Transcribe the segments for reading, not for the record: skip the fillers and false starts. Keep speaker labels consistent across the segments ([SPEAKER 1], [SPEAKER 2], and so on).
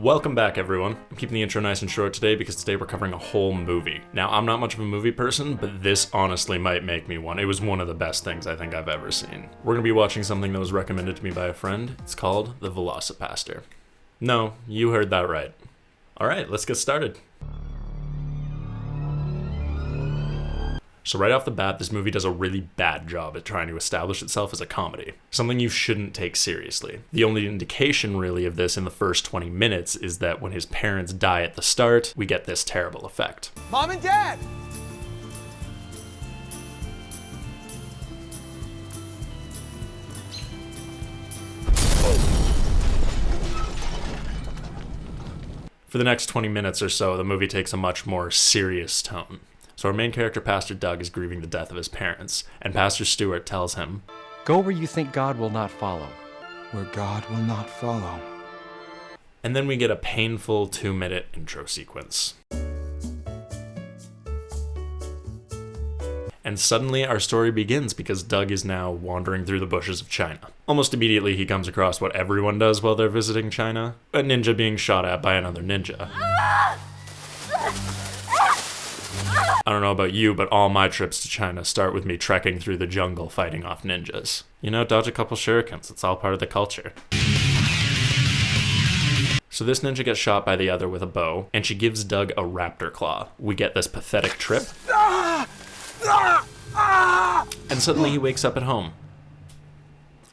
[SPEAKER 1] Welcome back, everyone. I'm keeping the intro nice and short today because today we're covering a whole movie. Now, I'm not much of a movie person, but this honestly might make me one. It was one of the best things I think I've ever seen. We're gonna be watching something that was recommended to me by a friend. It's called The Velocipastor. No, you heard that right. Alright, let's get started. So right off the bat, this movie does a really bad job at trying to establish itself as a comedy, something you shouldn't take seriously. The only indication really of this in the first 20 minutes is that when his parents die at the start, we get this terrible effect.
[SPEAKER 2] Mom and Dad!
[SPEAKER 1] For the next 20 minutes or so, the movie takes a much more serious tone. So our main character, Pastor Doug, is grieving the death of his parents, and Pastor Stewart tells him,
[SPEAKER 3] "Go where you think God will not follow."
[SPEAKER 2] Where God will not follow.
[SPEAKER 1] And then we get a painful 2-minute intro sequence. And suddenly our story begins because Doug is now wandering through the bushes of China. Almost immediately he comes across what everyone does while they're visiting China, a ninja being shot at by another ninja. I don't know about you, but all my trips to China start with me trekking through the jungle fighting off ninjas. You know, dodge a couple shurikens, it's all part of the culture. So this ninja gets shot by the other with a bow, and she gives Doug a raptor claw. We get this pathetic trip, and suddenly he wakes up at home.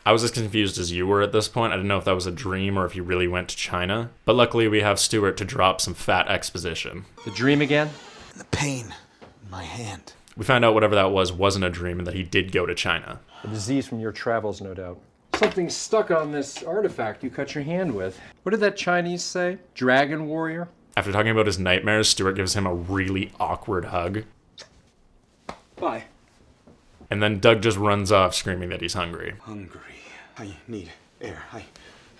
[SPEAKER 1] I was as confused as you were at this point. I didn't know if that was a dream or if he really went to China, but luckily we have Stewart to drop some fat exposition.
[SPEAKER 3] The dream again?
[SPEAKER 2] The pain in my hand.
[SPEAKER 1] We find out whatever that was wasn't a dream and that he did go to China.
[SPEAKER 3] A disease from your travels, no doubt. Something stuck on this artifact you cut your hand with. What did that Chinese say? Dragon warrior?
[SPEAKER 1] After talking about his nightmares, Stewart gives him a really awkward hug.
[SPEAKER 3] Bye.
[SPEAKER 1] And then Doug just runs off screaming that he's hungry.
[SPEAKER 2] Hungry. I need air. I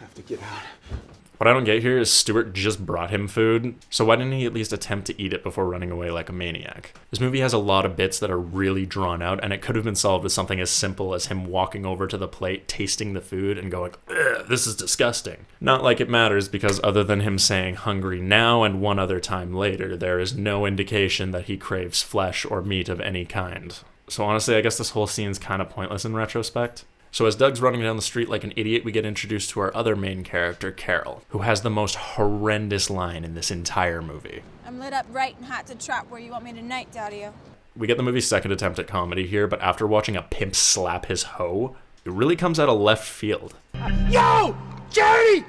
[SPEAKER 2] have to get out.
[SPEAKER 1] What I don't get here is Stewart just brought him food, so why didn't he at least attempt to eat it before running away like a maniac? This movie has a lot of bits that are really drawn out, and it could have been solved with something as simple as him walking over to the plate, tasting the food, and going, "Ugh, this is disgusting." Not like it matters, because other than him saying hungry now and one other time later, there is no indication that he craves flesh or meat of any kind. So honestly, I guess this whole scene's kind of pointless in retrospect. So as Doug's running down the street like an idiot, we get introduced to our other main character, Carol, who has the most horrendous line in this entire movie.
[SPEAKER 4] I'm lit up right and hot to trap where you want me tonight, Daddy-o.
[SPEAKER 1] We get the movie's second attempt at comedy here, but after watching a pimp slap his hoe, it really comes out of left field.
[SPEAKER 2] Yo! Jerry!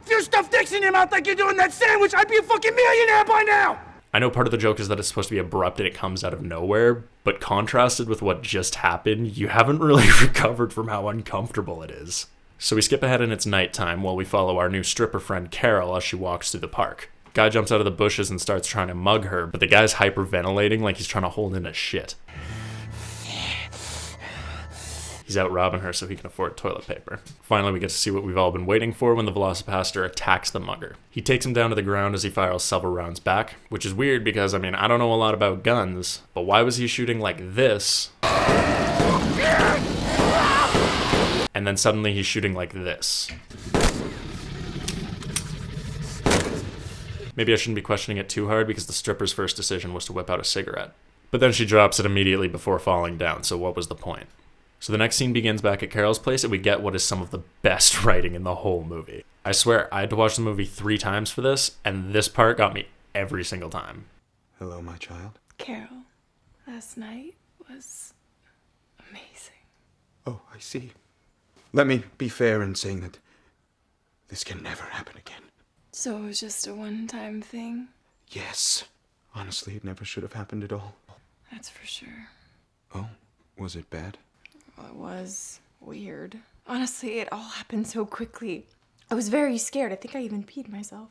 [SPEAKER 2] If you stuffed dicks in your mouth like you're doing that sandwich, I'd be a fucking millionaire by now!
[SPEAKER 1] I know part of the joke is that it's supposed to be abrupt and it comes out of nowhere, but contrasted with what just happened, you haven't really recovered from how uncomfortable it is. So we skip ahead and it's nighttime while we follow our new stripper friend Carol as she walks through the park. Guy jumps out of the bushes and starts trying to mug her, but the guy's hyperventilating like he's trying to hold in a shit. He's out robbing her so he can afford toilet paper. Finally, we get to see what we've all been waiting for when the Velocipastor attacks the mugger. He takes him down to the ground as he fires several rounds back, which is weird because, I don't know a lot about guns, but why was he shooting like this? And then suddenly he's shooting like this. Maybe I shouldn't be questioning it too hard because the stripper's first decision was to whip out a cigarette. But then she drops it immediately before falling down, so what was the point? So the next scene begins back at Carol's place, and we get what is some of the best writing in the whole movie. I swear, I had to watch the movie 3 times for this, and this part got me every single time.
[SPEAKER 2] Hello, my child.
[SPEAKER 4] Carol, last night was amazing.
[SPEAKER 2] Oh, I see. Let me be fair in saying that this can never happen again.
[SPEAKER 4] So it was just a one-time thing?
[SPEAKER 2] Yes. Honestly, it never should have happened at all.
[SPEAKER 4] That's for sure.
[SPEAKER 2] Oh, was it bad?
[SPEAKER 4] Well, it was weird. Honestly, it all happened so quickly. I was very scared. I think I even peed myself.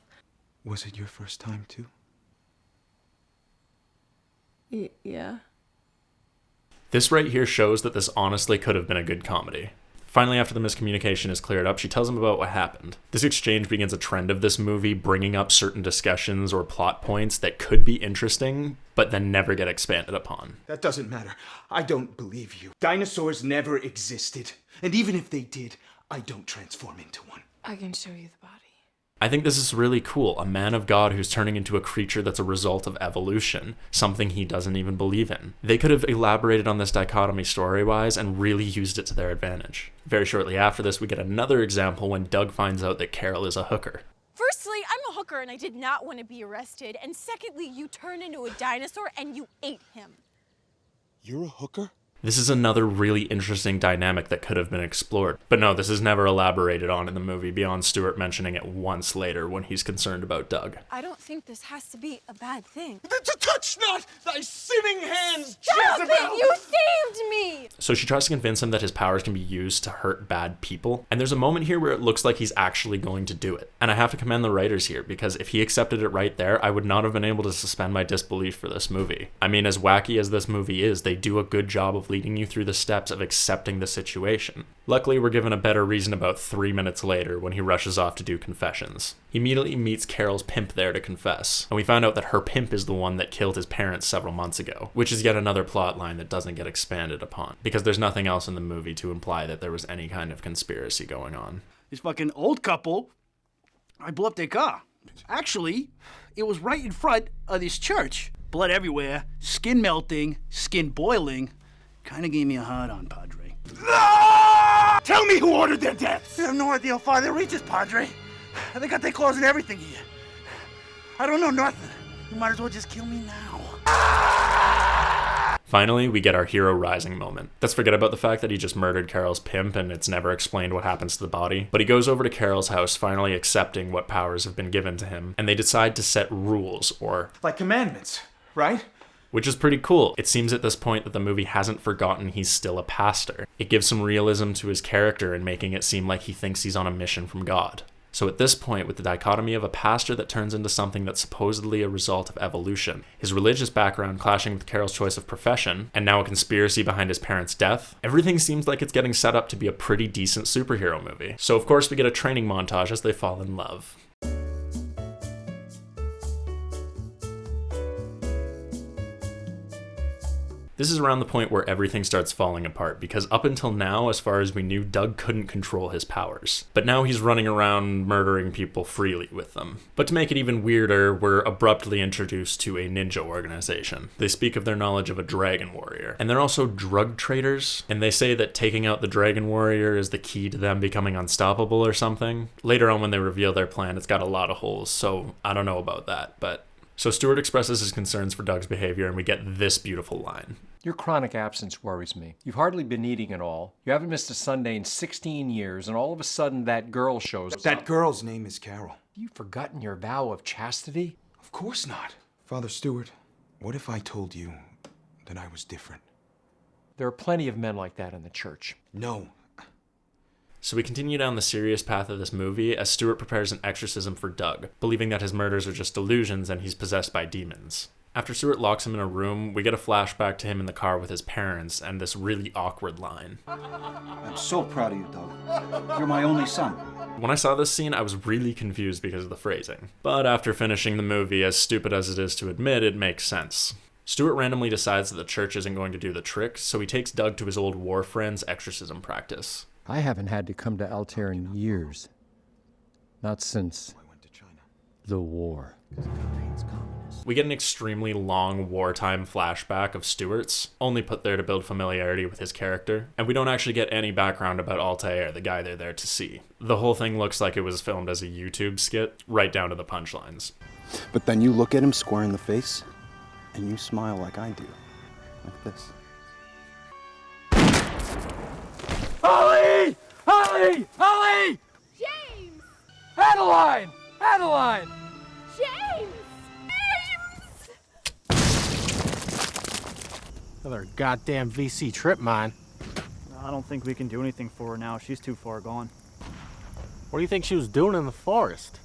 [SPEAKER 2] Was it your first time, too?
[SPEAKER 4] Yeah.
[SPEAKER 1] This right here shows that this honestly could have been a good comedy. Finally, after the miscommunication is cleared up, she tells him about what happened. This exchange begins a trend of this movie, bringing up certain discussions or plot points that could be interesting, but then never get expanded upon.
[SPEAKER 2] That doesn't matter. I don't believe you. Dinosaurs never existed. And even if they did, I don't transform into one.
[SPEAKER 4] I can show you the body.
[SPEAKER 1] I think this is really cool. A man of God who's turning into a creature that's a result of evolution, something he doesn't even believe in. They could have elaborated on this dichotomy story-wise and really used it to their advantage. Very shortly after this, we get another example when Doug finds out that Carol is a hooker.
[SPEAKER 5] Firstly, I'm a hooker and I did not want to be arrested. And secondly, you turned into a dinosaur and you ate him.
[SPEAKER 2] You're a hooker?
[SPEAKER 1] This is another really interesting dynamic that could have been explored. But no, this is never elaborated on in the movie beyond Stewart mentioning it once later when he's concerned about Doug.
[SPEAKER 5] I don't think this has to be a bad thing.
[SPEAKER 2] Touch not thy sinning hands,
[SPEAKER 5] Stop
[SPEAKER 2] Jezebel!
[SPEAKER 5] it! You saved me!
[SPEAKER 1] So she tries to convince him that his powers can be used to hurt bad people. And there's a moment here where it looks like he's actually going to do it. And I have to commend the writers here, because if he accepted it right there, I would not have been able to suspend my disbelief for this movie. I mean, as wacky as this movie is, they do a good job of leading you through the steps of accepting the situation. Luckily, we're given a better reason about 3 minutes later when he rushes off to do confessions. He immediately meets Carol's pimp there to confess, and we find out that her pimp is the one that killed his parents several months ago, which is yet another plot line that doesn't get expanded upon, because there's nothing else in the movie to imply that there was any kind of conspiracy going on.
[SPEAKER 6] This fucking old couple, I blew up their car. Actually, it was right in front of this church. Blood everywhere, skin melting, skin boiling. Kinda gave me a hard-on, Padre.
[SPEAKER 2] Tell me who ordered their deaths! I have no idea how far they reaches, Padre. They got their claws and everything here. I don't know nothing. You might as well just kill me now.
[SPEAKER 1] Finally, we get our hero rising moment. Let's forget about the fact that he just murdered Carol's pimp and it's never explained what happens to the body. But he goes over to Carol's house, finally accepting what powers have been given to him, and they decide to set rules, or
[SPEAKER 2] Like commandments, right?
[SPEAKER 1] which is pretty cool. It seems at this point that the movie hasn't forgotten he's still a pastor. It gives some realism to his character in making it seem like he thinks he's on a mission from God. So at this point, with the dichotomy of a pastor that turns into something that's supposedly a result of evolution, his religious background clashing with Carol's choice of profession, and now a conspiracy behind his parents' death, everything seems like it's getting set up to be a pretty decent superhero movie. So of course we get a training montage as they fall in love. This is around the point where everything starts falling apart, because up until now, as far as we knew, Doug couldn't control his powers. But now he's running around murdering people freely with them. But to make it even weirder, we're abruptly introduced to a ninja organization. They speak of their knowledge of a dragon warrior. And they're also drug traders, and they say that taking out the dragon warrior is the key to them becoming unstoppable or something. Later on when they reveal their plan, it's got a lot of holes, so I don't know about that, but... So Stewart expresses his concerns for Doug's behavior, and we get this beautiful line.
[SPEAKER 3] Your chronic absence worries me. You've hardly been eating at all. You haven't missed a Sunday in 16 years, and all of a sudden that girl shows up.
[SPEAKER 7] That girl's name is Carol.
[SPEAKER 3] You've forgotten your vow of chastity?
[SPEAKER 7] Of course not. Father Stewart, what if I told you that I was different?
[SPEAKER 3] There are plenty of men like that in the church.
[SPEAKER 7] No.
[SPEAKER 1] So we continue down the serious path of this movie as Stewart prepares an exorcism for Doug, believing that his murders are just delusions and he's possessed by demons. After Stewart locks him in a room, we get a flashback to him in the car with his parents and this really awkward line.
[SPEAKER 6] I'm so proud of you, Doug. You're my only son.
[SPEAKER 1] When I saw this scene, I was really confused because of the phrasing. But after finishing the movie, as stupid as it is to admit, it makes sense. Stewart randomly decides that the church isn't going to do the trick, so he takes Doug to his old war friend's exorcism practice.
[SPEAKER 8] I haven't had to come to Altair in years. Not since the war.
[SPEAKER 1] We get an extremely long wartime flashback of Stewart's, only put there to build familiarity with his character, and we don't actually get any background about Altair, the guy they're there to see. The whole thing looks like it was filmed as a YouTube skit, right down to the punchlines.
[SPEAKER 9] But then you look at him square in the face, and you smile like I do. Like this.
[SPEAKER 3] Ollie! Ollie! Ollie!
[SPEAKER 5] James!
[SPEAKER 3] Adeline! Adeline!
[SPEAKER 5] James!
[SPEAKER 10] Another goddamn VC trip, man.
[SPEAKER 11] I don't think we can do anything for her now. She's too far gone.
[SPEAKER 10] What do you think she was doing in the forest?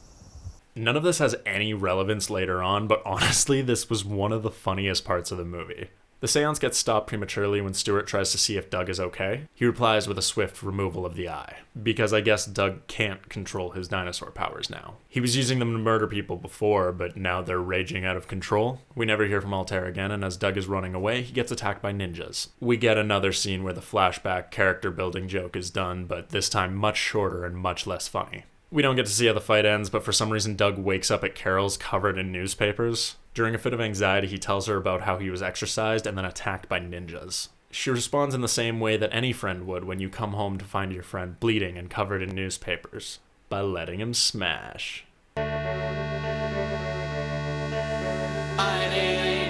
[SPEAKER 1] None of this has any relevance later on, but honestly, this was one of the funniest parts of the movie. The seance gets stopped prematurely when Stewart tries to see if Doug is okay. He replies with a swift removal of the eye, because I guess Doug can't control his dinosaur powers now. He was using them to murder people before, but now they're raging out of control. We never hear from Altair again, and as Doug is running away, he gets attacked by ninjas. We get another scene where the flashback character building joke is done, but this time much shorter and much less funny. We don't get to see how the fight ends, but for some reason Doug wakes up at Carol's covered in newspapers. During a fit of anxiety, he tells her about how he was exercised and then attacked by ninjas. She responds in the same way that any friend would when you come home to find your friend bleeding and covered in newspapers, by letting him smash.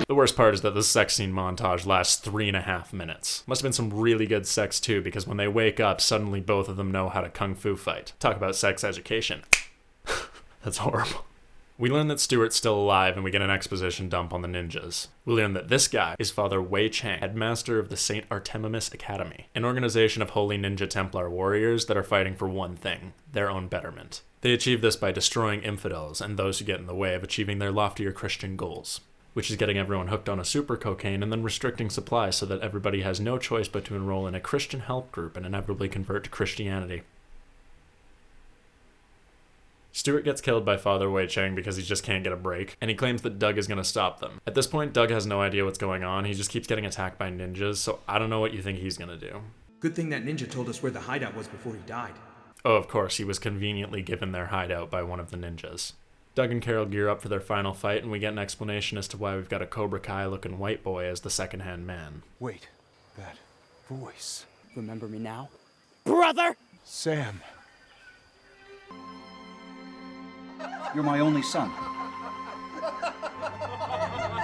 [SPEAKER 1] The worst part is that the sex scene montage lasts 3.5 minutes. Must have been some really good sex too, because when they wake up, suddenly both of them know how to kung fu fight. Talk about sex education. That's horrible. We learn that Stuart's still alive and we get an exposition dump on the ninjas. We learn that this guy is Father Wei Chang, headmaster of the St. Artemimus Academy, an organization of holy ninja Templar warriors that are fighting for one thing, their own betterment. They achieve this by destroying infidels and those who get in the way of achieving their loftier Christian goals, which is getting everyone hooked on a super cocaine and then restricting supply so that everybody has no choice but to enroll in a Christian help group and inevitably convert to Christianity. Stuart gets killed by Father Wei Chang because he just can't get a break, and he claims that Doug is going to stop them. At this point, Doug has no idea what's going on. He just keeps getting attacked by ninjas, so I don't know what you think he's going to do.
[SPEAKER 7] Good thing that ninja told us where the hideout was before he died.
[SPEAKER 1] Oh, of course, he was conveniently given their hideout by one of the ninjas. Doug and Carol gear up for their final fight, and we get an explanation as to why we've got a Cobra Kai-looking white boy as the second-hand man.
[SPEAKER 7] Wait, that voice.
[SPEAKER 12] Remember me now? Brother!
[SPEAKER 7] Sam.
[SPEAKER 6] You're my only son.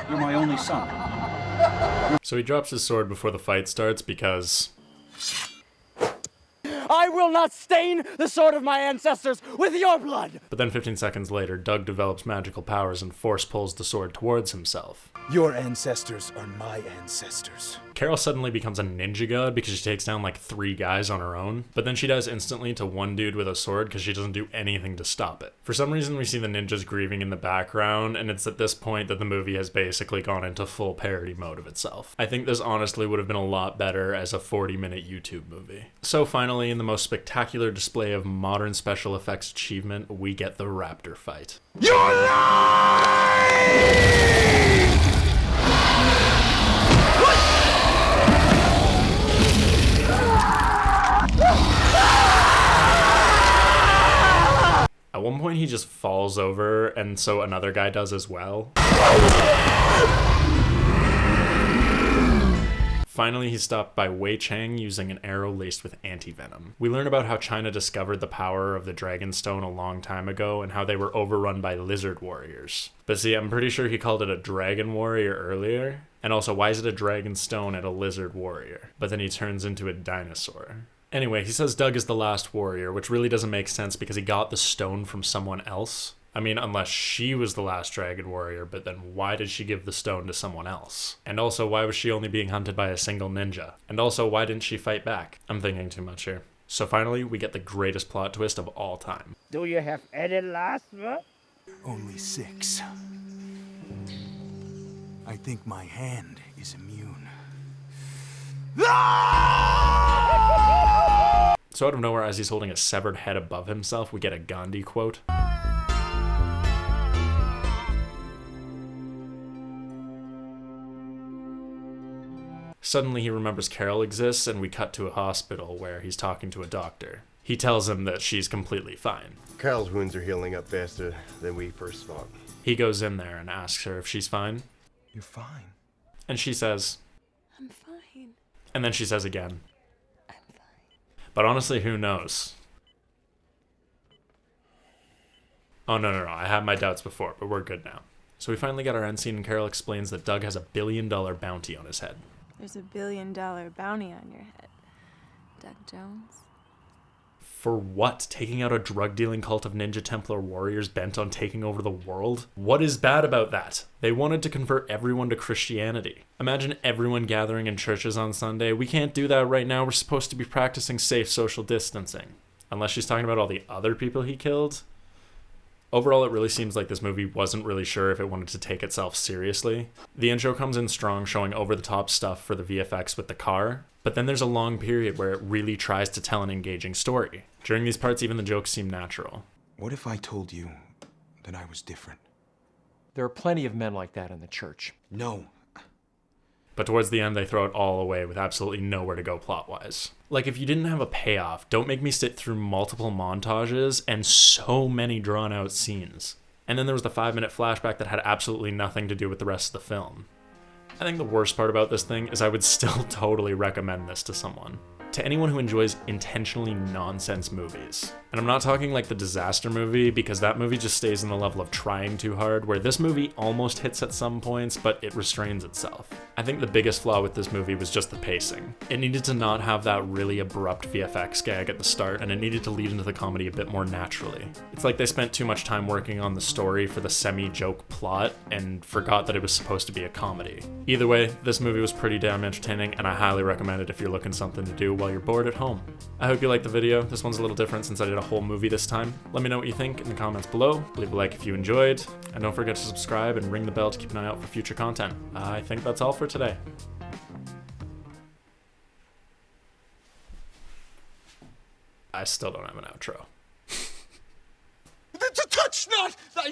[SPEAKER 6] You're my only son.
[SPEAKER 1] So he drops his sword before the fight starts because...
[SPEAKER 12] I will not stain the sword of my ancestors with your blood!
[SPEAKER 1] But then 15 seconds later, Doug develops magical powers and force pulls the sword towards himself.
[SPEAKER 7] Your ancestors are my ancestors.
[SPEAKER 1] Carol suddenly becomes a ninja god because she takes down like 3 guys on her own, but then she dies instantly to one dude with a sword because she doesn't do anything to stop it. For some reason, we see the ninjas grieving in the background, and it's at this point that the movie has basically gone into full parody mode of itself. I think this honestly would have been a lot better as a 40-minute YouTube movie. So finally, in the most spectacular display of modern special effects achievement, we get the raptor fight.
[SPEAKER 2] You're alive!
[SPEAKER 1] At one point he just falls over, and so another guy does as well. Finally, he's stopped by Wei Chang using an arrow laced with anti-venom. We learn about how China discovered the power of the Dragon Stone a long time ago and how they were overrun by lizard warriors. But see, I'm pretty sure he called it a dragon warrior earlier. And also, why is it a dragon stone and a lizard warrior? But then he turns into a dinosaur. Anyway, he says Doug is the last warrior, which really doesn't make sense because he got the stone from someone else. I mean, unless she was the last dragon warrior, but then why did she give the stone to someone else? And also, why was she only being hunted by a single ninja? And also, why didn't she fight back? I'm thinking too much here. So finally, we get the greatest plot twist of all time.
[SPEAKER 12] Do you have any last word?
[SPEAKER 7] Only 6. I think my hand is immune.
[SPEAKER 1] So out of nowhere, as he's holding a severed head above himself, we get a Gandhi quote. Suddenly he remembers Carol exists, and we cut to a hospital where he's talking to a doctor. He tells him that she's completely fine.
[SPEAKER 13] Carol's wounds are healing up faster than we first thought.
[SPEAKER 1] He goes in there and asks her if she's fine.
[SPEAKER 7] You're fine.
[SPEAKER 1] And she says,
[SPEAKER 5] I'm fine.
[SPEAKER 1] And then she says again, I'm fine. But honestly, who knows? Oh, no. I had my doubts before, but we're good now. So we finally get our end scene, and Carol explains that Doug has a $1 billion bounty on his head.
[SPEAKER 4] There's a $1 billion bounty on your head, Doug Jones.
[SPEAKER 1] For what? Taking out a drug-dealing cult of ninja Templar warriors bent on taking over the world? What is bad about that? They wanted to convert everyone to Christianity. Imagine everyone gathering in churches on Sunday. We can't do that right now. We're supposed to be practicing safe social distancing. Unless she's talking about all the other people he killed. Overall, it really seems like this movie wasn't really sure if it wanted to take itself seriously. The intro comes in strong, showing over-the-top stuff for the VFX with the car, but then there's a long period where it really tries to tell an engaging story. During these parts, even the jokes seem natural.
[SPEAKER 7] What if I told you that I was different?
[SPEAKER 3] There are plenty of men like that in the church.
[SPEAKER 7] No.
[SPEAKER 1] but towards the end they throw it all away with absolutely nowhere to go plot-wise. Like, if you didn't have a payoff, don't make me sit through multiple montages and so many drawn-out scenes. And then there was the 5-minute flashback that had absolutely nothing to do with the rest of the film. I think the worst part about this thing is I would still totally recommend this to someone. To anyone who enjoys intentionally nonsense movies. And I'm not talking like the disaster movie, because that movie just stays in the level of trying too hard, where this movie almost hits at some points, but it restrains itself. I think the biggest flaw with this movie was just the pacing. It needed to not have that really abrupt VFX gag at the start, and it needed to lead into the comedy a bit more naturally. It's like they spent too much time working on the story for the semi-joke plot, and forgot that it was supposed to be a comedy. Either way, this movie was pretty damn entertaining, and I highly recommend it if you're looking something to do while you're bored at home. I hope you liked the video. This one's a little different since I did a whole movie this time. Let me know what you think in the comments below. Leave a like if you enjoyed, and don't forget to subscribe and ring the bell to keep an eye out for future content. I think that's all for today. I still don't have an outro.
[SPEAKER 2] Touch not thy